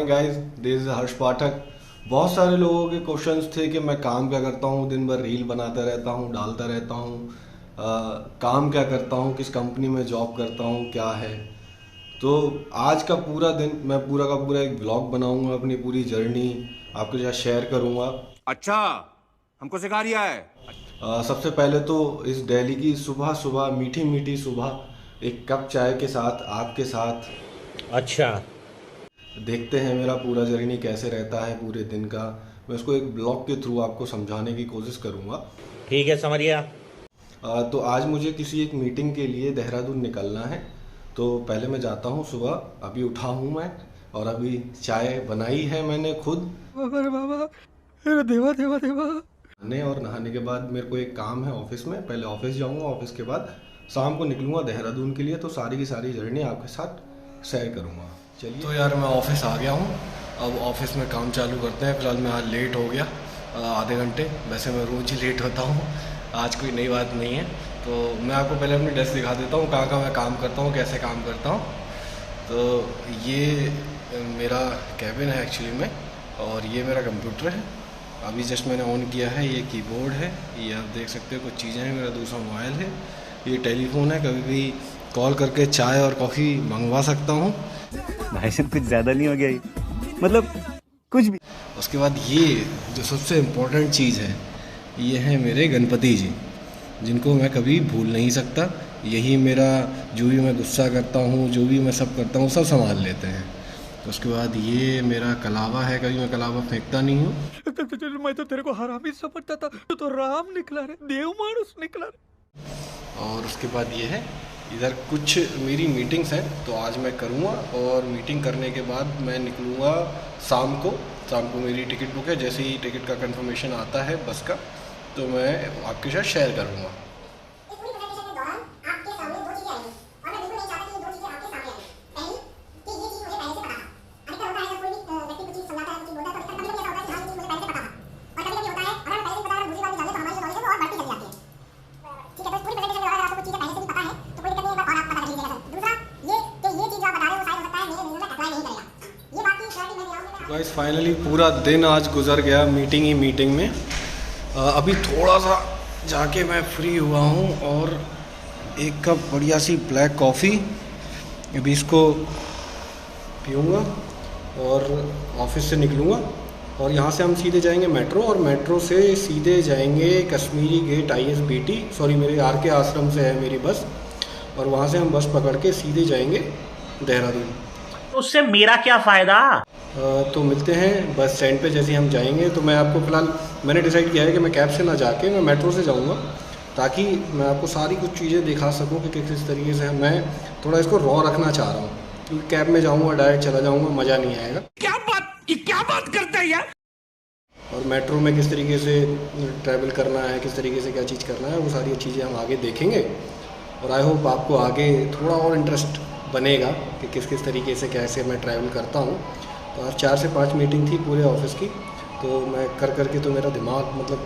Morning guys, this is हर्ष पाठक। बहुत सारे लोगों के क्वेश्चंस थे कि मैं काम क्या करता हूँ, दिन भर रील बनाता रहता हूँ, डालता रहता हूँ, काम क्या करता हूँ, किस कंपनी में जॉब करता हूँ, क्या है। तो आज का पूरा दिन मैं पूरा का पूरा एक ब्लॉग बनाऊंगा, अपनी पूरी जर्नी आपके साथ शेयर करूंगा। अच्छा, हमको सिखा रिया है। सबसे पहले तो इस दिल्ली की सुबह सुबह, मीठी मीठी सुबह, एक कप चाय के साथ आपके साथ अच्छा, देखते हैं मेरा पूरा जर्नी कैसे रहता है पूरे दिन का। मैं उसको एक ब्लॉग के थ्रू आपको समझाने की कोशिश करूंगा। ठीक है, समझ गया। तो आज मुझे किसी एक मीटिंग के लिए देहरादून निकलना है, तो पहले मैं जाता हूँ सुबह। अभी उठा हूँ मैं और अभी चाय बनाई है मैंने खुद। अरे बाबा, अरे देवा देवा देवा। नहाने और नहाने के बाद मेरे को एक काम है ऑफिस में, पहले ऑफिस जाऊँगा, ऑफिस के बाद शाम को निकलूँगा देहरादून के लिए। तो सारी की सारी जर्नी आपके साथ शेयर करूँगा। चलिए। तो यार मैं ऑफिस आ गया हूँ, अब ऑफिस में काम चालू करते हैं। फिलहाल मैं आज लेट हो गया आधे घंटे। वैसे मैं रोज़ ही लेट होता हूँ, आज कोई नई बात नहीं है। तो मैं आपको पहले अपनी डेस्क दिखा देता हूँ, कहाँ कहाँ मैं काम करता हूँ, कैसे काम करता हूँ। तो ये मेरा कैबिन है एक्चुअली में, और ये मेरा कंप्यूटर है। अभी जस्ट मैंने ऑन किया है। ये कीबोर्ड है, ये आप देख सकते हो कुछ चीज़ें हैं। मेरा दूसरा मोबाइल है, ये टेलीफोन है, कभी भी कॉल करके चाय और कॉफ़ी मंगवा सकता हूँ। भाई साहब कुछ ज़्यादा नहीं हो गया ये? मतलब कुछ भी। उसके बाद ये जो सबसे इम्पोर्टेंट चीज़ है, ये है मेरे गणपति जी, जिनको मैं कभी भूल नहीं सकता। यही मेरा जो भी मैं गुस्सा करता हूँ, जो भी मैं सब करता हूँ, सब संभाल लेते हैं। तो उसके बाद ये मेरा कलावा है, कभी मैं कलावा फेंकता नहीं हूँ। मैं तो तेरे को हरामी समझता था, तू तो राम निकला रे, देव मानुस निकला रे। और उसके बाद ये है, इधर कुछ मेरी मीटिंग्स हैं तो आज मैं करूँगा। और मीटिंग करने के बाद मैं निकलूँगा शाम को मेरी टिकट बुक है। जैसे ही टिकट का कंफर्मेशन आता है बस का, तो मैं आपके साथ शेयर करूँगा। गाइस फाइनली पूरा दिन आज गुजर गया मीटिंग ही मीटिंग में। अभी थोड़ा सा जाके मैं फ्री हुआ हूँ और एक कप बढ़िया सी ब्लैक कॉफ़ी, अभी इसको पीऊँगा और ऑफिस से निकलूँगा। और यहाँ से हम सीधे जाएंगे मेट्रो, और मेट्रो से सीधे जाएंगे कश्मीरी गेट ISBT, सॉरी मेरे RK आश्रम से है मेरी बस, और वहाँ से हम बस पकड़ के सीधे जाएंगे देहरादून। उससे मेरा क्या फायदा? तो मिलते हैं बस स्टैंड पे। जैसे ही हम जाएंगे तो मैं आपको फ़िलहाल मैंने डिसाइड किया है कि मैं कैब से ना जाके मैं मेट्रो से जाऊंगा, ताकि मैं आपको सारी कुछ चीज़ें दिखा सकूं कि किस तरीके से मैं थोड़ा इसको रॉ रखना चाह रहा हूँ। क्योंकि कैब में जाऊँगा डायरेक्ट चला जाऊँगा, मज़ा नहीं आएगा। क्या बात करता है यार? और मेट्रो में किस तरीके से ट्रैवल करना है, किस तरीके से क्या चीज़ करना है, वो सारी चीज़ें हम आगे देखेंगे। और आई होप आपको आगे थोड़ा और इंटरेस्ट बनेगा कि किस किस तरीके से कैसे मैं ट्रैवल करता हूँ। तो आज 4 से 5 मीटिंग थी पूरे ऑफिस की, तो मैं कर करके तो मेरा दिमाग मतलब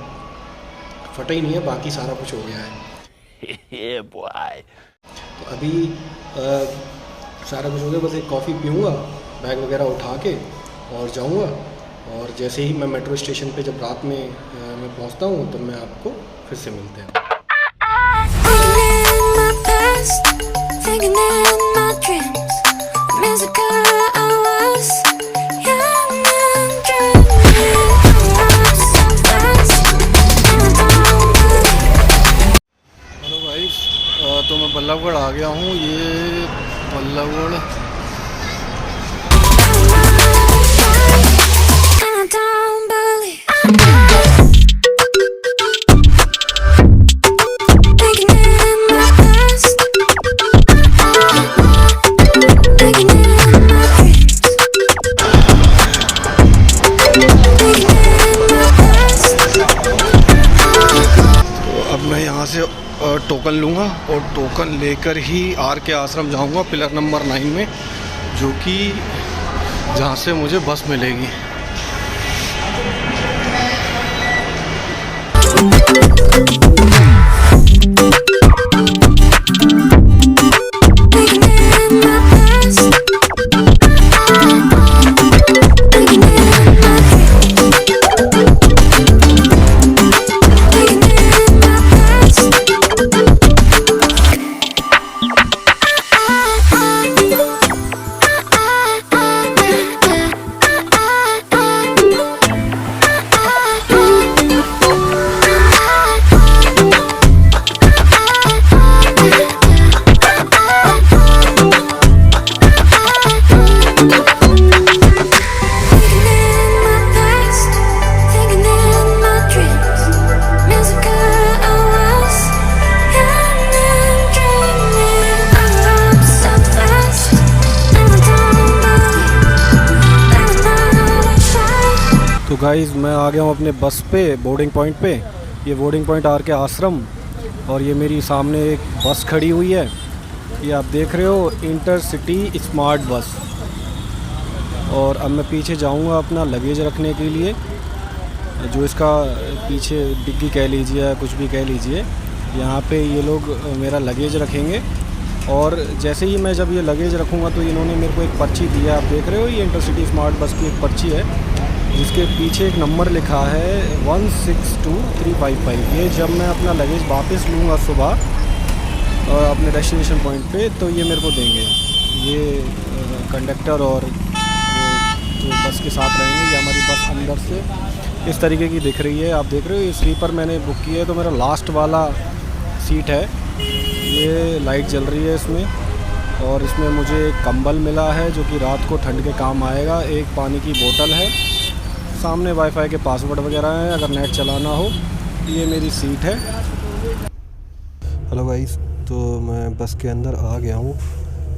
फटा ही नहीं है, बाकी सारा कुछ हो गया है। तो अभी सारा कुछ हो गया, बस एक कॉफ़ी पीऊँगा, बैग वगैरह उठा के और जाऊँगा। और जैसे ही मैं मेट्रो स्टेशन पे जब रात में मैं पहुँचता हूँ, तब मैं आपको फिर से मिलते हैं। हेलो गाइस, तो मैं बल्लभगढ़ आ गया हूँ। ये बल्लभगढ़ टोकन लूँगा और टोकन लेकर ही RK आश्रम जाऊँगा, पिलर नंबर 9 में, जो कि जहाँ से मुझे बस मिलेगी। गाइस, मैं आ गया हूँ अपने बस पे, बोर्डिंग पॉइंट पे। ये बोर्डिंग पॉइंट आर के आश्रम, और ये मेरी सामने एक बस खड़ी हुई है। ये आप देख रहे हो, इंटरसिटी स्मार्ट बस। और अब मैं पीछे जाऊँगा अपना लगेज रखने के लिए, जो इसका पीछे डिग्गी कह लीजिए या कुछ भी कह लीजिए। यहाँ पे ये लोग मेरा लगेज रखेंगे, और जैसे ही मैं जब ये लगेज रखूँगा तो इन्होंने मेरे को एक पर्ची दी है। आप देख रहे हो, ये इंटरसिटी स्मार्ट बस की एक पर्ची है, जिसके पीछे एक नंबर लिखा है 162355। ये जब मैं अपना लगेज वापस लूँगा सुबह अपने डेस्टिनेशन पॉइंट पे, तो ये मेरे को देंगे। ये कंडक्टर और जो बस के साथ रहेंगे। ये हमारी बस अंदर से इस तरीके की दिख रही है, आप देख रहे हो। ये स्लीपर मैंने बुक की है, तो मेरा लास्ट वाला सीट है। ये लाइट जल रही है इसमें, और इसमें मुझे एक कंबल मिला है जो कि रात को ठंड के काम आएगा। एक पानी की बोतल है, सामने वाईफाई के पासवर्ड वगैरह हैं अगर नेट चलाना हो। ये मेरी सीट है। हेलो गाइस, तो मैं बस के अंदर आ गया हूँ,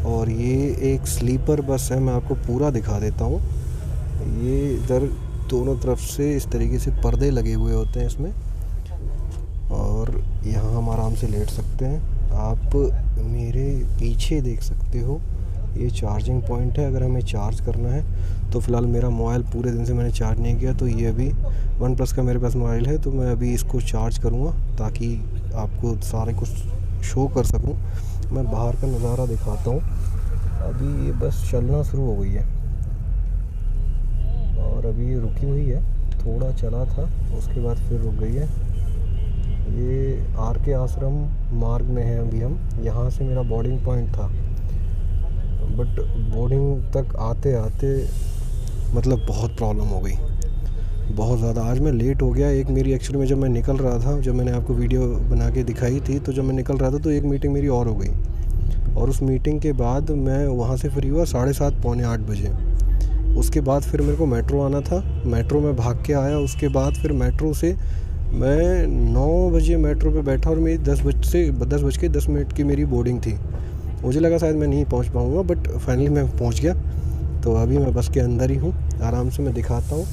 और ये एक स्लीपर बस है। मैं आपको पूरा दिखा देता हूँ। ये इधर दोनों तरफ से इस तरीके से पर्दे लगे हुए होते हैं इसमें, और यहाँ हम आराम से लेट सकते हैं। आप मेरे पीछे देख सकते हो, ये चार्जिंग पॉइंट है। अगर हमें चार्ज करना है तो फ़िलहाल मेरा मोबाइल पूरे दिन से मैंने चार्ज नहीं किया, तो ये अभी OnePlus का मेरे पास मोबाइल है, तो मैं अभी इसको चार्ज करूँगा ताकि आपको सारे कुछ शो कर सकूँ। मैं बाहर का नज़ारा दिखाता हूँ। अभी ये बस चलना शुरू हो गई है, और अभी ये रुकी हुई है। थोड़ा चला था, उसके बाद फिर रुक गई है। ये आर के आश्रम मार्ग में है अभी हम। यहाँ से मेरा बोर्डिंग पॉइंट था, बट बोर्डिंग तक आते आते मतलब बहुत प्रॉब्लम हो गई, बहुत ज़्यादा। आज मैं लेट हो गया। एक मेरी एक्चुअली में जब मैं निकल रहा था, जब मैंने आपको वीडियो बना के दिखाई थी, तो जब मैं निकल रहा था तो एक मीटिंग मेरी और हो गई, और उस मीटिंग के बाद मैं वहाँ से फ्री हुआ 7:30 पौने 8 बजे। उसके बाद फिर मेरे को मेट्रो आना था, मेट्रो में भाग के आया। उसके बाद फिर मेट्रो से मैं 9 बजे मेट्रो पे बैठा, और मेरी 10 बज के 10 मिनट की मेरी बोर्डिंग थी। मुझे लगा शायद मैं नहीं पहुंच पाऊंगा, बट फाइनली मैं पहुंच गया। तो अभी मैं बस के अंदर ही हूँ, आराम से मैं दिखाता हूँ।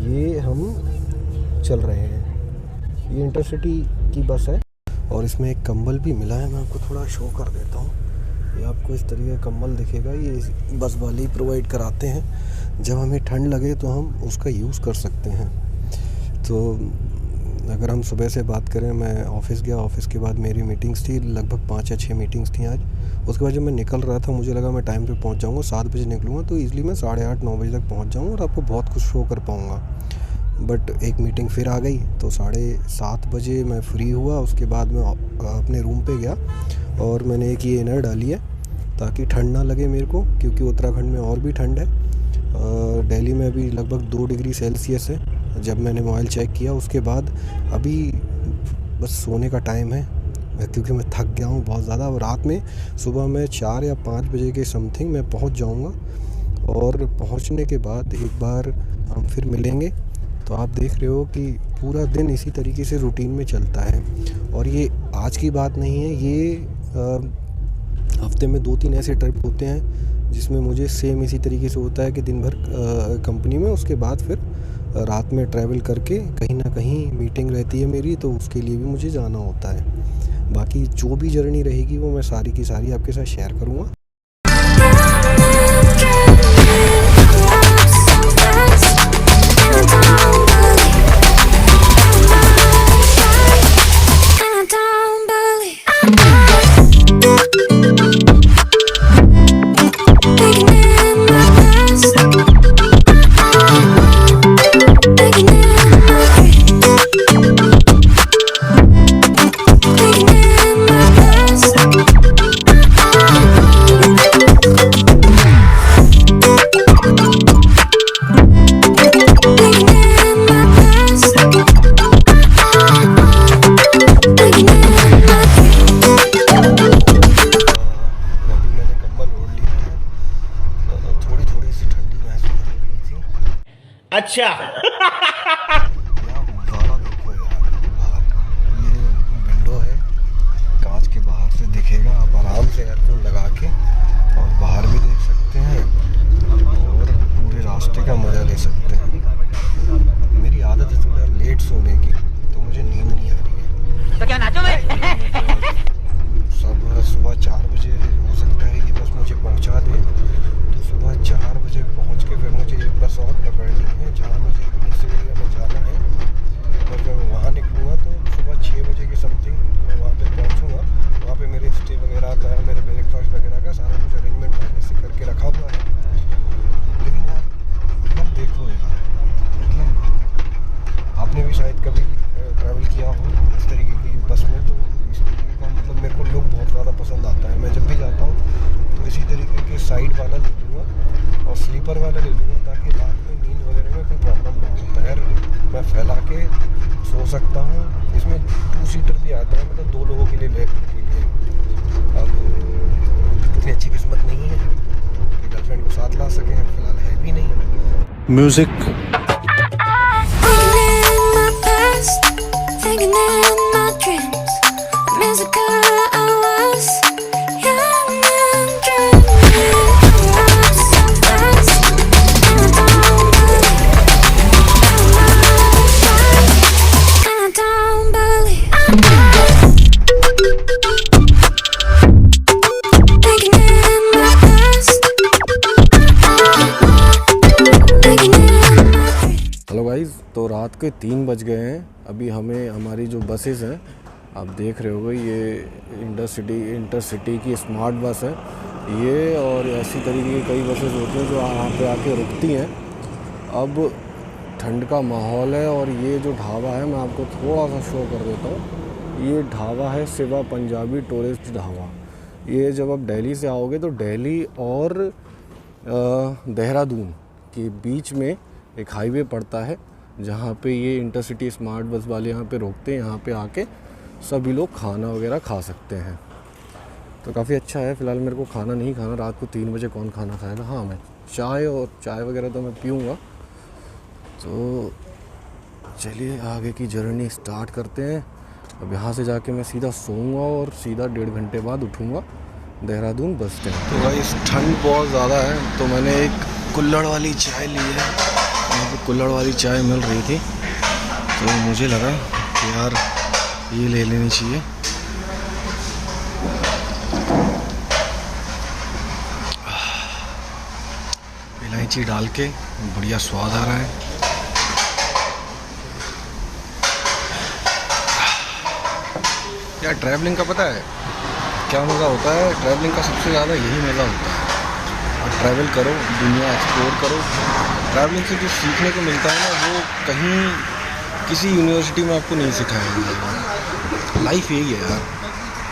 ये हम चल रहे हैं, ये इंटरसिटी की बस है, और इसमें एक कंबल भी मिला है। मैं आपको थोड़ा शो कर देता हूँ। ये आपको इस तरीके का कंबल दिखेगा, ये बस वाले ही प्रोवाइड कराते हैं। जब हमें ठंड लगे तो हम उसका यूज़ कर सकते हैं। तो अगर हम सुबह से बात करें, मैं ऑफ़िस गया, ऑफ़िस के बाद मेरी मीटिंग्स थी, लगभग 5 या 6 मीटिंग्स थी आज। उसके बाद जब मैं निकल रहा था, मुझे लगा मैं टाइम पे पहुंच जाऊंगा, 7 बजे निकलूँगा, तो ईज़िली मैं 8:30-9 बजे तक पहुंच जाऊंगा और आपको बहुत कुछ शो कर पाऊंगा। बट एक मीटिंग फिर आ गई, तो 7:30 बजे मैं फ्री हुआ। उसके बाद मैं अपने रूम पे गया, और मैंने एक ये इनर डाली है ताकि ठंड ना लगे मेरे को, क्योंकि उत्तराखंड में और भी ठंड है। दिल्ली में अभी लगभग 2 डिग्री सेल्सियस है जब मैंने मोबाइल चेक किया। उसके बाद अभी बस सोने का टाइम है, क्योंकि मैं थक गया हूँ बहुत ज़्यादा। और रात में सुबह मैं 4 या 5 बजे के समथिंग मैं पहुँच जाऊँगा, और पहुँचने के बाद एक बार हम फिर मिलेंगे। तो आप देख रहे हो कि पूरा दिन इसी तरीके से रूटीन में चलता है, और ये आज की बात नहीं है। ये हफ्ते में 2-3 ऐसे ट्रिप होते हैं जिसमें मुझे सेम इसी तरीके से होता है कि दिन भर कंपनी में, उसके बाद फिर रात में ट्रैवल करके कहीं ना कहीं मीटिंग रहती है मेरी, तो उसके लिए भी मुझे जाना होता है। बाकी जो भी जर्नी रहेगी वो मैं सारी की सारी आपके साथ शेयर करूँगा। अच्छा ये विंडो है, कांच के बाहर से दिखेगा। आप आराम से एयरफोन लगा के और बाहर भी देख सकते हैं, और पूरे रास्ते का मज़ा ले सकते हैं। इसमें 2 सीटर भी आता है, मतलब 2 लोगों के लिए अब इतनी अच्छी किस्मत नहीं है कि गर्लफ्रेंड को साथ ला सकें, फिलहाल है भी नहीं। म्यूजिक तो रात के 3 बज गए हैं। अभी हमें हमारी जो बसेस हैं, आप देख रहे होगे, ये इंटरसिटी की स्मार्ट बस है ये, और ऐसी तरीके की कई बसेस होती हैं जो यहाँ पे आके रुकती हैं। अब ठंड का माहौल है और ये जो ढाबा है मैं आपको थोड़ा सा शो कर देता हूँ। ये ढाबा है शिवा पंजाबी टूरिस्ट ढाबा। ये जब आप दिल्ली से आओगे तो दिल्ली और देहरादून के बीच में एक हाईवे पड़ता है जहाँ पे ये इंटरसिटी स्मार्ट बस वाले यहाँ पे रोकते हैं। यहाँ पे आके सभी लोग खाना वगैरह खा सकते हैं, तो काफ़ी अच्छा है। फ़िलहाल मेरे को खाना नहीं खाना, रात को 3 बजे कौन खाना खाएगा। हाँ, मैं चाय वगैरह तो मैं पीऊँगा। तो चलिए आगे की जर्नी स्टार्ट करते हैं। अब यहाँ से जाके मैं सीधा सोऊंगा और सीधा 1.5 घंटे बाद उठूँगा देहरादून बस स्टैंड। तो भाई ठंड बहुत ज़्यादा है तो मैंने एक कुल्हड़ वाली चाय ली है। यहाँ पे कुल्हड़ वाली चाय मिल रही थी तो मुझे लगा कि यार ये ले लेनी चाहिए। इलायची डाल के बढ़िया स्वाद आ रहा है। यार ट्रैवलिंग का पता है क्या मज़ा होता है? ट्रैवलिंग का सबसे ज़्यादा यही मज़ा होता है। आप ट्रैवल करो, दुनिया एक्सप्लोर करो। ट्रैवलिंग से जो सीखने को मिलता है ना, वो कहीं किसी यूनिवर्सिटी में आपको नहीं सिखाया जाएगा। लाइफ यही है यार,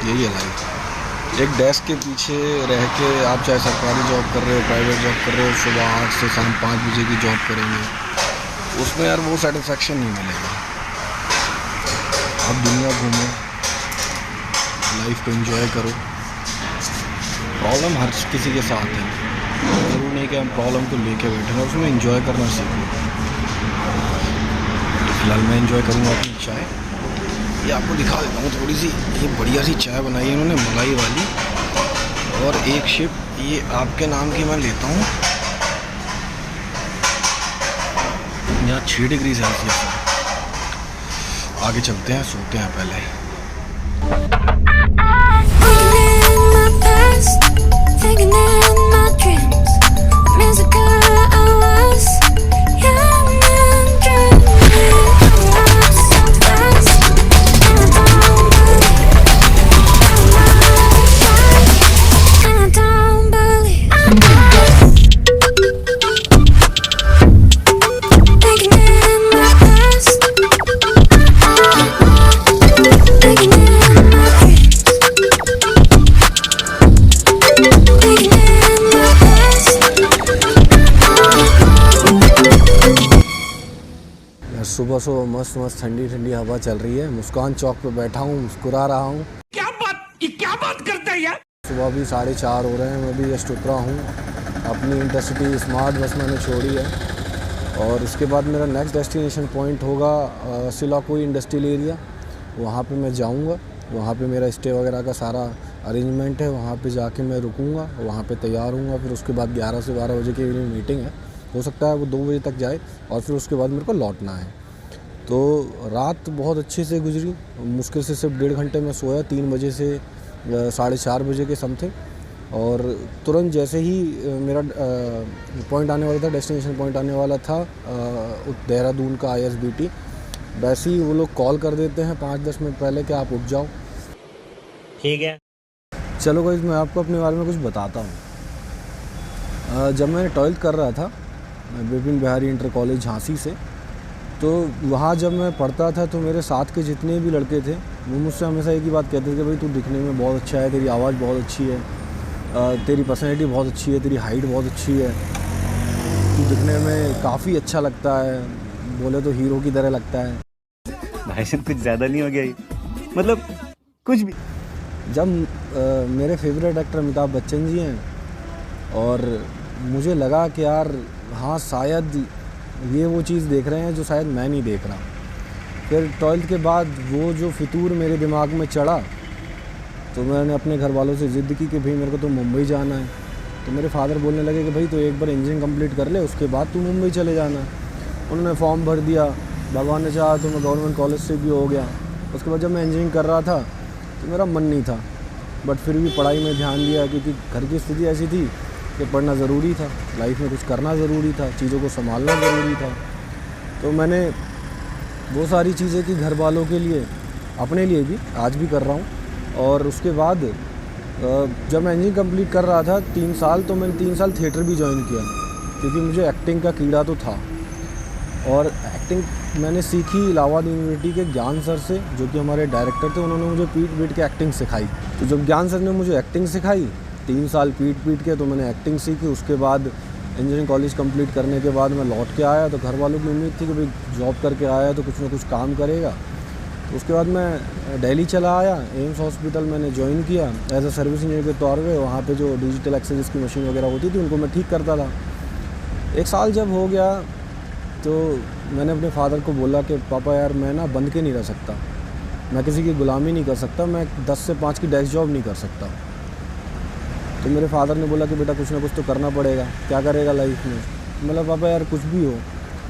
यही है लाइफ। एक डेस्क के पीछे रह के आप चाहे सरकारी जॉब कर रहे हो, प्राइवेट जॉब कर रहे हो, सुबह 8 से शाम 5 बजे की जॉब करेंगे, उसमें यार वो सेटिस्फेक्शन नहीं मिलेगा। आप दुनिया घूमो, लाइफ को एंजॉय करो। प्रॉब्लम हर किसी के साथ है, ज़रूर नहीं कि हम प्रॉब्लम को लेके बैठे हैं, उसमें एंजॉय करना सीखो। तो फिलहाल मैं एंजॉय करूँगा अपनी चाय। ये आपको दिखा देता हूँ थोड़ी सी, ये बढ़िया सी चाय बनाई है इन्होंने, मलाई वाली। और एक शिप ये आपके नाम की मैं लेता हूँ। यहाँ 6 डिग्री सेल्सियस है। आगे चलते हैं, सोते हैं पहले। सुबह मस्त ठंडी ठंडी हवा चल रही है। मुस्कान चौक पे बैठा हूँ, मुस्कुरा रहा हूँ। क्या बात करता है यार। सुबह भी 4:30 हो रहे हैं, मैं भी जस्ट उतरा हूँ। अपनी इंटरसिटी स्मार्ट बस मैंने छोड़ी है और इसके बाद मेरा नेक्स्ट डेस्टिनेशन पॉइंट होगा सिलाकोई इंडस्ट्रियल एरिया। वहाँ पे मैं जाऊँगा, वहाँ पे मेरा स्टे वगैरह का सारा अरेंजमेंट है। वहाँ पे जाके मैं रुकूँगा, वहाँ पे तैयार हूँगा। फिर उसके बाद 11 से 12 बजे की मीटिंग है, हो सकता है वो 2 बजे तक जाए और फिर उसके बाद मेरे को लौटना है। तो रात बहुत अच्छे से गुजरी, मुश्किल से सिर्फ 1.5 घंटे में सोया, 3 बजे से 4:30 बजे के समथिंग। और तुरंत जैसे ही मेरा पॉइंट आने वाला था, डेस्टिनेशन पॉइंट आने वाला था देहरादून का ISBT, वैसे ही वो लोग कॉल कर देते हैं 5-10 मिनट पहले कि आप उठ जाओ। ठीक है, चलो गाइस, मैं आपको अपने बारे में कुछ बताता हूँ। जब मैं 12th कर रहा था विपिन बिहारी इंटर कॉलेज झांसी से, तो वहाँ जब मैं पढ़ता था तो मेरे साथ के जितने भी लड़के थे वो मुझसे हमेशा एक ही बात कहते थे कि भाई तू दिखने में बहुत अच्छा है, तेरी आवाज़ बहुत अच्छी है, तेरी पर्सनैलिटी बहुत अच्छी है, तेरी हाइट बहुत अच्छी है, तू दिखने में काफ़ी अच्छा लगता है, बोले तो हीरो की तरह लगता है। भाईजान कुछ ज़्यादा नहीं हो गया ये? मतलब कुछ भी। जब मेरे फेवरेट एक्टर अमिताभ बच्चन जी हैं और मुझे लगा कि यार हाँ शायद ये वो चीज़ देख रहे हैं जो शायद मैं नहीं देख रहा। फिर 12th के बाद वो जो फितूर मेरे दिमाग में चढ़ा तो मैंने अपने घर वालों से ज़िद की कि भाई मेरे को तो मुंबई जाना है। तो मेरे फादर बोलने लगे कि भाई तो एक बार इंजीनियरिंग कंप्लीट कर ले, उसके बाद तू मुंबई चले जाना। उन्होंने फॉर्म भर दिया, भगवान ने चाहा तो मैं गवर्नमेंट कॉलेज से भी हो गया। उसके बाद जब मैं इंजीनियरिंग कर रहा था तो मेरा मन नहीं था, बट फिर भी पढ़ाई में ध्यान दिया क्योंकि घर की स्थिति ऐसी थी कि पढ़ना ज़रूरी था, लाइफ में कुछ करना ज़रूरी था, चीज़ों को संभालना ज़रूरी था। तो मैंने वो सारी चीज़ें की घर वालों के लिए, अपने लिए भी, आज भी कर रहा हूँ। और उसके बाद जब मैं इंजीनियरिंग कंप्लीट कर रहा था 3 साल, तो मैंने 3 साल थिएटर भी ज्वाइन किया क्योंकि मुझे एक्टिंग का कीड़ा तो था। और एक्टिंग मैंने सीखी इलाहाबाद यूनिवर्सिटी के ज्ञान सर से, जो कि हमारे डायरेक्टर थे। उन्होंने मुझे पीट पीट के एक्टिंग सिखाई। तो जब ज्ञान सर ने मुझे एक्टिंग सिखाई 3 साल पीट के, तो मैंने एक्टिंग सीखी। उसके बाद इंजीनियरिंग कॉलेज कंप्लीट करने के बाद मैं लौट के आया तो घर वालों की उम्मीद थी कि भाई जॉब करके आया तो कुछ ना कुछ काम करेगा। तो उसके बाद मैं दिल्ली चला आया, एम्स हॉस्पिटल मैंने ज्वाइन किया एज अ सर्विस इंजीनियर के तौर पे। वहाँ पे जो डिजिटल एक्सरसाइज की मशीन वगैरह होती थी उनको मैं ठीक करता था। 1 साल जब हो गया तो मैंने अपने फादर को बोला कि पापा यार मैं ना बंद के नहीं रह सकता, मैं किसी की गुलामी नहीं कर सकता, मैं 10 से 5 की डेस्क जॉब नहीं कर सकता। तो मेरे फादर ने बोला कि बेटा कुछ ना कुछ तो करना पड़ेगा, क्या करेगा लाइफ में। मतलब पापा यार कुछ भी हो,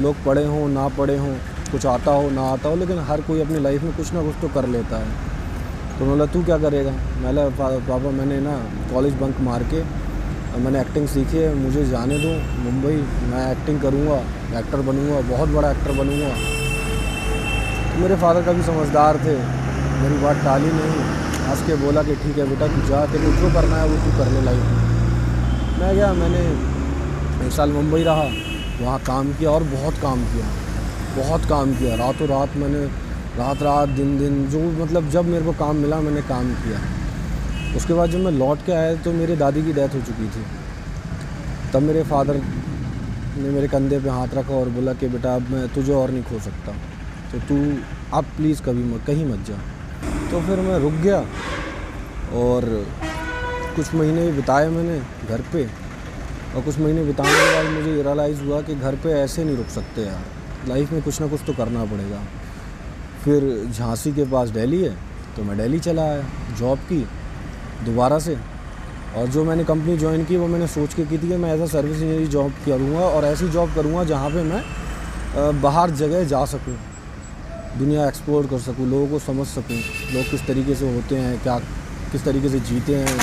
लोग पढ़े हों ना पढ़े हों, कुछ आता हो ना आता हो, लेकिन हर कोई अपनी लाइफ में कुछ ना कुछ तो कर लेता है। तो बोला तू क्या करेगा। मैं पापा मैंने ना कॉलेज बंक मार के मैंने एक्टिंग सीखी है, मुझे जाने दो मुंबई, मैं एक्टिंग करूँगा, एक्टर बनूँगा, बहुत बड़ा एक्टर बनूँगा। तो मेरे फादर काफ़ी समझदार थे, मेरी बात टाली नहीं, हंस के बोला कि ठीक है बेटा तू जा, तेरे को जो करना है वो तू कर ले लाइफ में। मैं गया, मैंने 1 साल मुंबई रहा, वहाँ काम किया और बहुत काम किया, रातों रात मैंने रात दिन जो मतलब जब मेरे को काम मिला मैंने काम किया। उसके बाद जब मैं लौट के आया तो मेरे दादी की डेथ हो चुकी थी। तब मेरे फादर ने मेरे कंधे पे हाथ रखा और बोला कि बेटा अब मैं तुझे और नहीं खो सकता, तो तू अब प्लीज़ कहीं मत जा। तो फिर मैं रुक गया और कुछ महीने बिताए मैंने घर पे। और कुछ महीने बिताने के बाद मुझे ये रियलाइज़ हुआ कि घर पे ऐसे नहीं रुक सकते यार, लाइफ में कुछ ना कुछ तो करना पड़ेगा। फिर झांसी के पास दिल्ली है तो मैं दिल्ली चला आया, जॉब की दोबारा से। और जो मैंने कंपनी ज्वाइन की वो मैंने सोच के की थी कि मैं as a service engineer job करूँगा और ऐसी जॉब करूँगा जहाँ पे मैं बाहर जगह जा सकूँ, दुनिया एक्सप्लोर कर सकूँ, लोगों को समझ सकूँ, लोग किस तरीके से होते हैं, क्या किस तरीके से जीते हैं,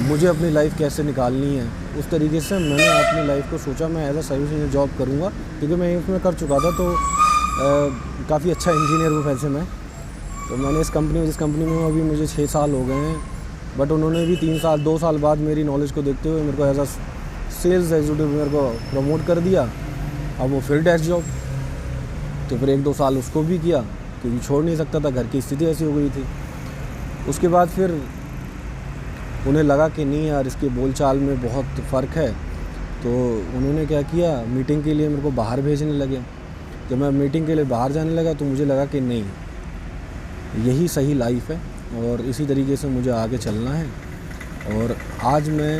मुझे अपनी लाइफ कैसे निकालनी है। उस तरीके से मैंने अपनी लाइफ को सोचा मैं as a service engineer job करूँगा, क्योंकि मैं इसमें कर चुका था तो काफ़ी अच्छा इंजीनियर हूँ वैसे मैं। तो मैंने जिस कंपनी में अभी मुझे 6 साल हो गए हैं, बट उन्होंने भी 2 साल बाद मेरी नॉलेज को देखते हुए मेरे को एज अ सेल्स एग्जीक्यूटिव मेरे को प्रमोट कर दिया। अब वो फिर डेस्क जॉब, तो फिर 1-2 साल उसको भी किया क्योंकि छोड़ नहीं सकता था, घर की स्थिति ऐसी हो गई थी। उसके बाद फिर उन्हें लगा कि नहीं यार इसके बोलचाल में बहुत फ़र्क है, तो उन्होंने क्या किया, मीटिंग के लिए मेरे को बाहर भेजने लगे। जब मैं मीटिंग के लिए बाहर जाने लगा तो मुझे लगा कि नहीं यही सही लाइफ है और इसी तरीके से मुझे आगे चलना है। और आज मैं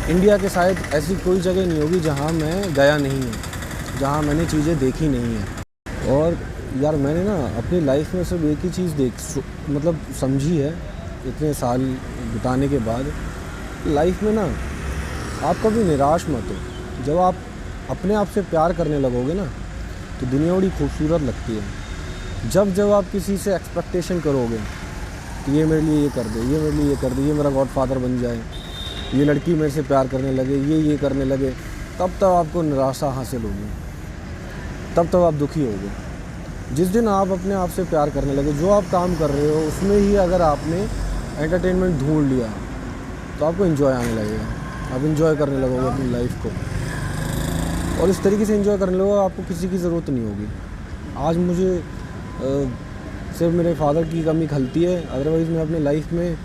इंडिया के शायद ऐसी कोई जगह नहीं होगी जहाँ मैं गया नहीं हूँ, जहाँ मैंने चीज़ें देखी नहीं हैं। और यार मैंने ना अपनी लाइफ में सिर्फ एक ही चीज़ मतलब समझी है इतने साल बिताने के बाद, लाइफ में ना आप कभी निराश मत हो। जब आप अपने आप से प्यार करने लगोगे ना तो दुनिया बड़ी खूबसूरत लगती है। जब आप किसी से एक्सपेक्टेशन करोगे कि ये मेरे लिए ये कर दे, ये मेरे लिए ये कर दे, ये मेरा गॉडफादर बन जाए, ये लड़की मेरे से प्यार करने लगे, ये करने लगे, तब आपको निराशा हासिल होगी, तब आप दुखी होगे। जिस दिन आप अपने आप से प्यार करने लगे, जो आप काम कर रहे हो उसमें ही अगर आपने एंटरटेनमेंट ढूंढ लिया तो आपको एंजॉय आने लगेगा, आप एंजॉय करने लगोगे अपनी लाइफ को। और इस तरीके से एंजॉय करने लगोगे, आपको किसी की ज़रूरत नहीं होगी। आज मुझे सिर्फ मेरे फादर की कमी खलती है, अदरवाइज़ मैं अपनी लाइफ में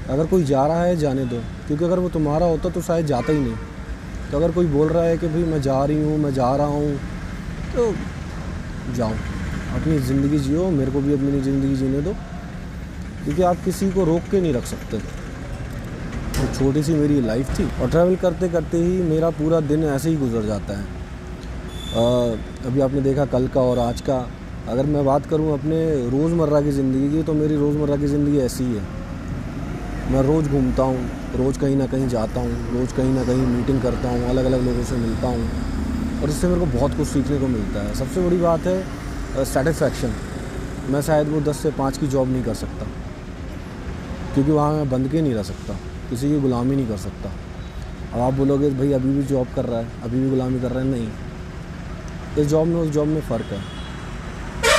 अगर कोई जा रहा है जाने दो, क्योंकि अगर वो तुम्हारा होता तो शायद जाता ही नहीं। तो अगर कोई बोल रहा है कि भाई मैं जा रही हूँ, मैं जा रहा हूँ, तो जाओ, अपनी ज़िंदगी जियो, मेरे को भी अपनी ज़िंदगी जीने दो, क्योंकि आप किसी को रोक के नहीं रख सकते। तो छोटी सी मेरी लाइफ थी और ट्रैवल करते करते ही मेरा पूरा दिन ऐसे ही गुजर जाता है। अभी आपने देखा कल का और आज का। अगर मैं बात करूं अपने रोज़मर्रा की ज़िंदगी की, तो मेरी रोज़मर्रा की ज़िंदगी ऐसी ही है। मैं रोज़ घूमता हूं, रोज़ कहीं ना कहीं जाता हूं, रोज़ कहीं ना कहीं मीटिंग करता हूं, अलग अलग लोगों से मिलता हूं और इससे मेरे को बहुत कुछ सीखने को मिलता है। सबसे बड़ी बात है सेटिस्फैक्शन। मैं शायद वो 10 से 5 की जॉब नहीं कर सकता, क्योंकि वहाँ मैं बंद के नहीं रह सकता, किसी की गुलामी नहीं कर सकता। अब आप बोलोगे भाई अभी भी जॉब कर रहा है, अभी भी गुलामी कर रहा है, नहीं। इस जॉब में उस जॉब में फ़र्क है।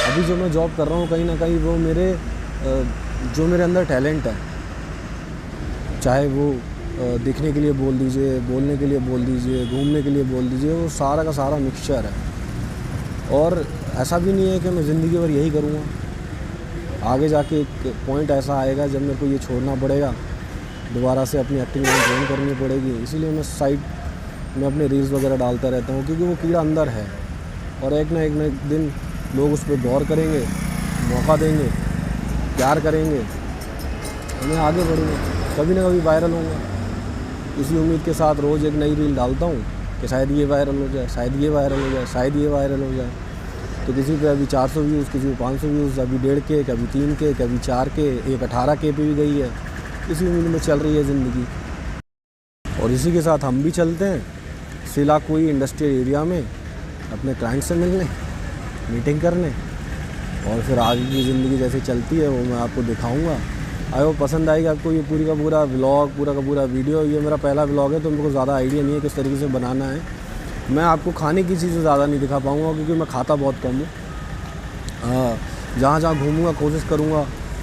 अभी जो मैं जॉब कर रहा हूँ कहीं ना कहीं वो जो मेरे अंदर टैलेंट है, चाहे वो दिखने के लिए बोल दीजिए, बोलने के लिए बोल दीजिए, घूमने के लिए बोल दीजिए, वो सारा का सारा मिक्सचर है। और ऐसा भी नहीं है कि मैं ज़िंदगी भर यही करूँगा। आगे जाके एक पॉइंट ऐसा आएगा जब मेरे को ये छोड़ना पड़ेगा, दोबारा से अपनी एक्टिंग लाइन ज्वाइन करनी पड़ेगी। इसीलिए मैं साइड में अपने रील्स वगैरह डालता रहता हूँ, क्योंकि वो कीड़ा अंदर है और एक ना एक दिन लोग उस पर गौर करेंगे, मौका देंगे, प्यार करेंगे, मैं आगे बढ़ूँगा, कभी ना कभी वायरल होऊंगा। इसी उम्मीद के साथ रोज़ एक नई रील डालता हूँ कि शायद ये वायरल हो जाए, शायद ये वायरल हो जाए, शायद ये वायरल हो जाए। तो किसी पे अभी 400 व्यूज़, किसी पे 500 व्यूज़, अभी 1.5 के, कभी 3 के, कभी 4 के, एक 18 के पे भी गई है। इसी उम्मीद में चल रही है ज़िंदगी और इसी के साथ हम भी चलते हैं सिला कोई इंडस्ट्रियल एरिया में अपने क्लाइंट से मिलने, मीटिंग करने, और फिर आगे की ज़िंदगी जैसे चलती है वो मैं आपको दिखाऊंगा। आई होप पसंद आएगा आपको ये पूरी का पूरा व्लॉग, पूरा का पूरा वीडियो। ये मेरा पहला व्लॉग है तो मेरे को ज़्यादा आइडिया नहीं है किस तरीके से बनाना है। मैं आपको खाने की चीज़ें ज़्यादा नहीं दिखा पाऊँगा, क्योंकि मैं खाता बहुत कम हूँ। जहाँ जहाँ घूमूँगा कोशिश करूँगा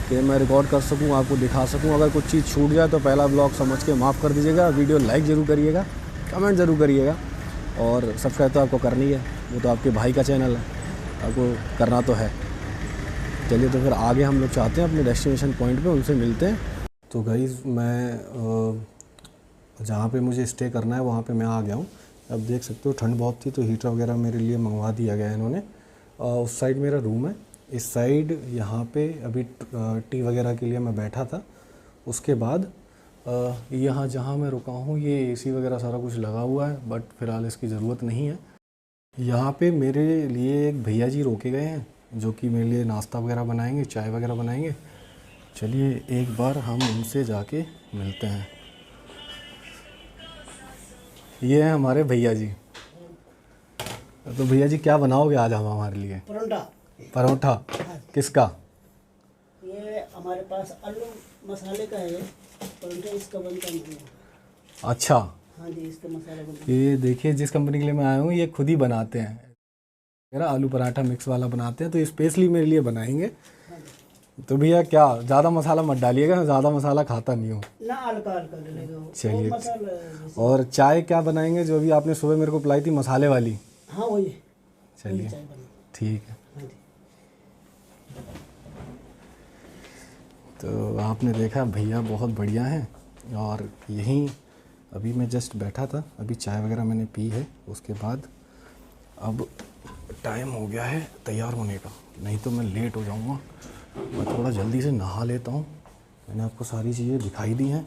कि मैं रिकॉर्ड कर सकूँ, आपको दिखा सकूँ। अगर कुछ चीज़ छूट जाए तो पहला व्लॉग समझ के माफ़ कर दीजिएगा। वीडियो लाइक ज़रूर करिएगा, कमेंट ज़रूर करिएगा और सब्सक्राइब तो आपको करनी है, वो तो आपके भाई का चैनल है, आपको करना तो है। चलिए तो फिर आगे हम लोग चाहते हैं अपने डेस्टिनेशन पॉइंट पे उनसे मिलते हैं। तो गाइस मैं जहाँ पे मुझे स्टे करना है वहाँ पे मैं आ गया हूँ। अब देख सकते हो ठंड बहुत थी तो हीटर वगैरह मेरे लिए मंगवा दिया गया है इन्होंने। उस साइड मेरा रूम है, इस साइड यहाँ पे अभी टी वगैरह के लिए मैं बैठा था। उसके बाद यहाँ जहाँ मैं रुका हूँ ये एसी वगैरह सारा कुछ लगा हुआ है, बट फ़िलहाल इसकी ज़रूरत नहीं है। यहाँ पे मेरे लिए एक भैया जी रोके गए हैं जो कि मेरे लिए नाश्ता वगैरह बनाएंगे, चाय वगैरह बनाएंगे। चलिए एक बार हम उनसे जाके मिलते हैं। ये हैं हमारे भैया जी। तो भैया जी क्या बनाओगे आज हम हमारे लिए? परोठा। परोठा किसका? ये हमारे पास आलू मसाले का है परोठा, इसका बनता नहीं है। अच्छा हाँ जी, इसका मसाला बनता ये देखिए जिस कंपनी के लिए मैं आया हूँ ये खुद ही बनाते हैं, मेरा आलू पराठा मिक्स वाला बनाते हैं, तो स्पेशली मेरे लिए बनाएंगे। तो भैया क्या ज़्यादा मसाला मत डालिएगा, मैं ज़्यादा मसाला खाता नहीं हूँ ना, हल्का हल्का डलेगा। चलिए। मसाला जैसे। और चाय क्या बनाएंगे जो अभी आपने सुबह मेरे को पिलाई थी मसाले वाली? हाँ वही। चलिए चाय बना। ठीक है। हाँ जी। तो आपने देखा भैया बहुत बढ़िया हैं। और यहीं अभी मैं जस्ट बैठा था, अभी चाय वगैरह मैंने पी है। उसके बाद अब टाइम हो गया है तैयार होने का, नहीं तो मैं लेट हो जाऊंगा। मैं थोड़ा जल्दी से नहा लेता हूँ। मैंने आपको सारी चीज़ें दिखाई दी हैं,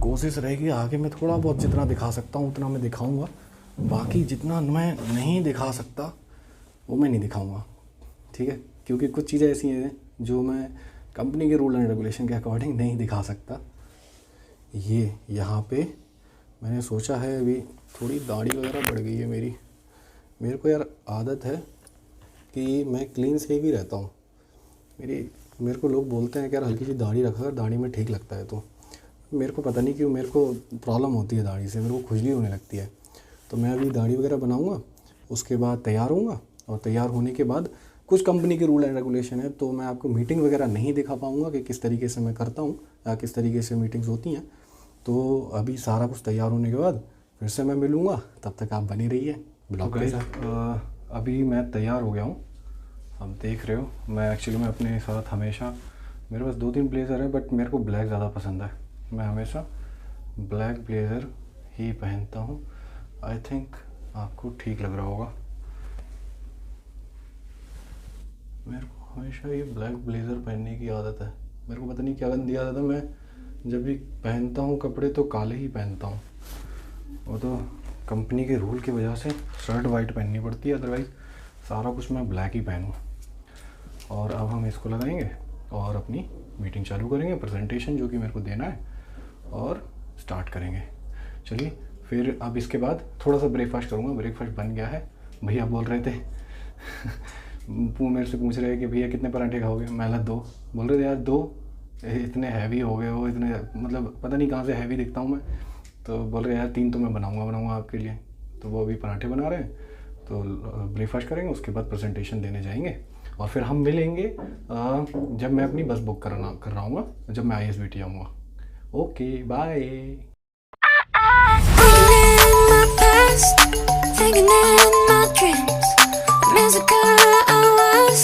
कोशिश रहेगी आगे मैं थोड़ा बहुत जितना दिखा सकता हूँ उतना मैं दिखाऊंगा। बाकी जितना मैं नहीं दिखा सकता वो मैं नहीं दिखाऊंगा, ठीक है? क्योंकि कुछ चीज़ें ऐसी हैं जो मैं कंपनी के रूल एंड रेगुलेशन के अकॉर्डिंग नहीं दिखा सकता। ये यहाँ पे मैंने सोचा है, अभी थोड़ी दाढ़ी वगैरह बढ़ गई है मेरे को यार आदत है कि मैं क्लीन से ही रहता हूँ। मेरे को लोग बोलते हैं कि यार हल्की सी दाढ़ी रखा कर, दाढ़ी में ठीक लगता है। तो मेरे को पता नहीं क्यों मेरे को प्रॉब्लम होती है दाढ़ी से, मेरे को खुजली होने लगती है। तो मैं अभी दाढ़ी वगैरह बनाऊँगा, उसके बाद तैयार होऊंगा और तैयार होने के बाद कुछ कंपनी के रूल एंड रेगुलेशन है तो मैं आपको मीटिंग वगैरह नहीं दिखा पाऊँगा कि किस तरीके से मैं करता हूँ या किस तरीके से मीटिंग्स होती हैं। तो अभी सारा कुछ तैयार होने के बाद फिर से मैं मिलूँगा, तब तक आप बनी रहिए ब्लॉग के साथ। अभी मैं तैयार हो गया हूँ, आप देख रहे हो। मैं अपने साथ हमेशा, मेरे पास 2-3 ब्लेज़र है बट मेरे को ब्लैक ज़्यादा पसंद है। मैं हमेशा ब्लैक ब्लेज़र ही पहनता हूँ। आई थिंक आपको ठीक लग रहा होगा। मेरे को हमेशा ये ब्लैक ब्लेज़र पहनने की आदत है। मेरे को पता नहीं क्या गंदी आदत है, मैं जब भी पहनता हूँ कपड़े तो काले ही पहनता हूँ। वो तो कंपनी के रूल की वजह से शर्ट वाइट पहननी पड़ती है, अदरवाइज़ सारा कुछ मैं ब्लैक ही पहनूँ। और अब हम इसको लगाएंगे और अपनी मीटिंग चालू करेंगे, प्रेजेंटेशन जो कि मेरे को देना है, और स्टार्ट करेंगे। चलिए फिर अब इसके बाद थोड़ा सा ब्रेकफास्ट करूँगा। ब्रेकफास्ट बन गया है। भैया बोल रहे थे वो मेरे से पूछ रहे हैं कि भैया कितने पराठे खाओगे? मैं 2 बोल रहे थे यार 2 इतने हैवी हो गए हो, इतने मतलब पता नहीं कहाँ से हैवी दिखता हूँ मैं। तो बोल रहे यार 3 तो मैं बनाऊँगा आपके लिए। तो वो अभी पराठे बना रहे हैं, तो ब्रेकफास्ट करेंगे, उसके बाद प्रेजेंटेशन देने जाएंगे और फिर हम मिलेंगे जब मैं अपनी बस बुक कर रहा हूँ, जब मैं ISBT आऊँगा। Okay bye. Thinking in my dreams, music I was